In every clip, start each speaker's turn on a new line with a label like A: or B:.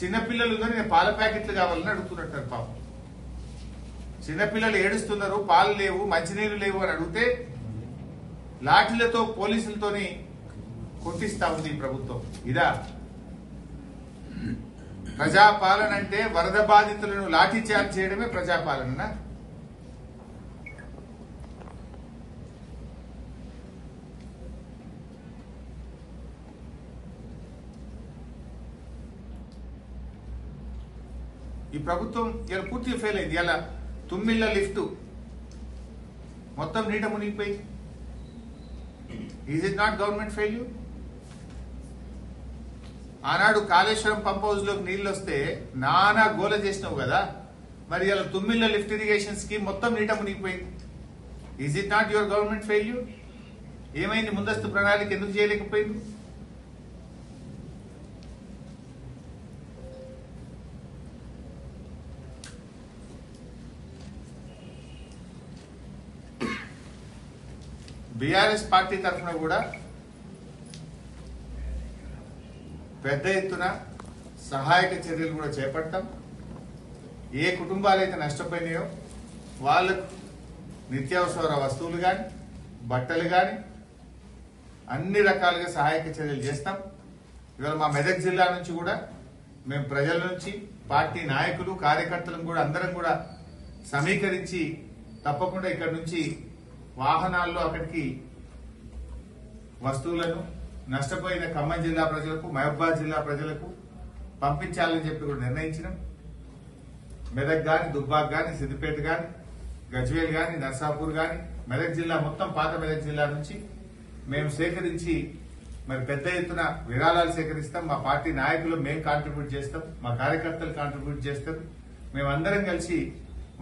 A: చిన్నపిల్లలు నేను పాల ప్యాకెట్లు కావాలని అడుగుతున్నట్టు పాపం. చిన్నపిల్లలు ఏడుస్తున్నారు, పాలు లేవు, మంచినీళ్ళు లేవు అని అడిగితే లాఠీలతో పోలీసులతోని కొట్టిస్తా ఉంది ఈ ప్రభుత్వం. ఇదా ప్రజాపాలన? అంటే వరద బాధితులను లాఠీ చార్జ్ చేయడమే ప్రజాపాలన? ఈ ప్రభుత్వం ఇలా పూర్తిగా ఫెయిల్ అయింది. ఇలా తుమ్మిళ్ళ లిఫ్ట్ మొత్తం నీట మునిగిపోయింది. Is it not government failure? ఆనాడు కాళేశ్వరం పంప్ హౌస్ లోకి నీళ్లు వస్తే నానా గోల చేసినావు కదా, మరి ఇలా తుమ్మిళ్ళ లిఫ్ట్ ఇరిగేషన్ స్కీమ్ మొత్తం నీట మునిగిపోయింది. Is it not your government failure? ఏమైంది? ముందస్తు ప్రణాళిక ఎందుకు చేయలేకపోయింది? బీఆర్ఎస్ పార్టీ తరఫున కూడా పెద్ద ఎత్తున సహాయక చర్యలు కూడా చేపడతాం. ఏ కుటుంబాలు అయితే నష్టపోయినాయో వాళ్ళకు నిత్యావసర వస్తువులు కానీ, బట్టలు కానీ అన్ని రకాలుగా సహాయక చర్యలు చేస్తాం. ఇవాళ మా మెదక్ జిల్లా నుంచి కూడా మేము ప్రజల నుంచి, పార్టీ నాయకులు, కార్యకర్తలను కూడా అందరం కూడా సమీకరించి తప్పకుండా ఇక్కడ నుంచి వాహనాల్లో అక్కడికి వస్తువులను నష్టపోయిన ఖమ్మం జిల్లా ప్రజలకు, మహబూబాద్ జిల్లా ప్రజలకు పంపించాలని చెప్పి కూడా నిర్ణయించినాం. మెదక్ గాని, దుబ్బాక్ గాని, సిద్దిపేట గాని, గజ్వేల్ గాని, నర్సాపూర్ గాని, మెదక్ జిల్లా మొత్తం పాత మెదక్ జిల్లా నుంచి మేము సేకరించి మరి పెద్ద ఎత్తున విరాళాలు సేకరిస్తాం. మా పార్టీ నాయకులు మేము కాంట్రిబ్యూట్ చేస్తాం, మా కార్యకర్తలు కాంట్రిబ్యూట్ చేస్తారు. మేమందరం కలిసి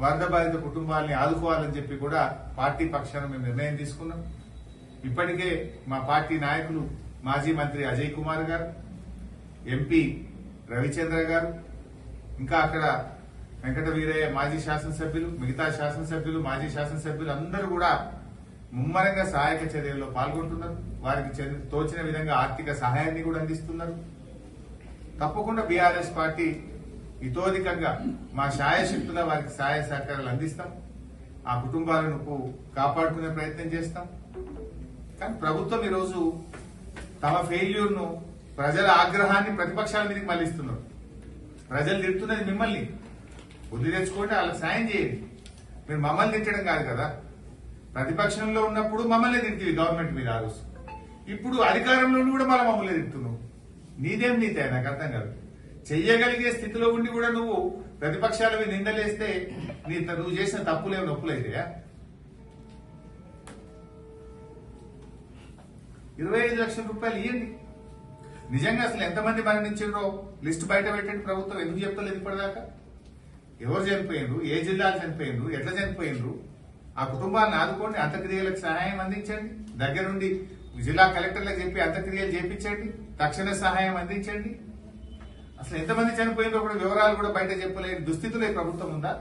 A: వరద బాధిత కుటుంబాలని ఆదుకోవాలని చెప్పి కూడా పార్టీ పక్షాన మేము నిర్ణయం తీసుకున్నాం. ఇప్పటికే మా పార్టీ నాయకులు మాజీ మంత్రి అజయ్ కుమార్ గారు, ఎంపీ రవిచంద్ర గారు, ఇంకా అక్కడ వెంకట వీరయ్య మాజీ శాసనసభ్యులు, మిగతా శాసనసభ్యులు, మాజీ శాసనసభ్యులు అందరూ కూడా ముమ్మరంగా సహాయక చర్యల్లో పాల్గొంటున్నారు. వారికి తోచిన విధంగా ఆర్థిక సహాయాన్ని కూడా అందిస్తున్నారు. తప్పకుండా బీఆర్ఎస్ పార్టీ ఇతోధికంగా మా శాయశక్తుల వారికి సహాయ సహకారాలు అందిస్తాం. ఆ కుటుంబాలను కాపాడుకునే ప్రయత్నం చేస్తాం. కానీ ప్రభుత్వం ఈరోజు తమ ఫెయిల్యూర్ ను, ప్రజల ఆగ్రహాన్ని ప్రతిపక్షాల మీదకి మళ్లిస్తున్నారు. ప్రజలు తిడుతున్నది మిమ్మల్ని, బుద్ధి తెచ్చుకోండి, వాళ్ళకి సాయం చేయండి. మీరు మమ్మల్ని తిట్టడం కాదు కదా. ప్రతిపక్షంలో ఉన్నప్పుడు మమ్మల్ని తింటివి గవర్నమెంట్ మీద ఆ రోజు. ఇప్పుడు అధికారంలో కూడా మమ్మల్ని తిడుతున్నావు. నీదేం నీతే నాకు అర్థం కాదు. చెయ్యగలిగే స్థితిలో ఉండి కూడా నువ్వు ప్రతిపక్షాల మీద నిందలేస్తే నువ్వు చేసిన తప్పులేవు నొప్పులైతాయా? 25 లక్షల రూపాయలు ఇవ్వండి. నిజంగా అసలు ఎంతమంది మరణించారో లిస్టు బయట పెట్టండి. ప్రభుత్వం ఎందుకు చెప్తలేదు ఇప్పటిదాకా? ఎవరు చనిపోయినరు, ఏ జిల్లాలు చనిపోయినరు, ఎట్లా చనిపోయినరు, ఆ కుటుంబాలను ఆదుకోండి, అంత్యక్రియలకు సహాయం అందించండి. దగ్గరుండి జిల్లా కలెక్టర్లకు చెప్పి అంత్యక్రియలు చేపించండి, తక్షణ సహాయం అందించండి. అసలు ఎంతమంది చనిపోయినరో కూడా వివరాలు కూడా బయట చెప్పలేని దుస్థితిలో ప్రభుత్వం ఉందా?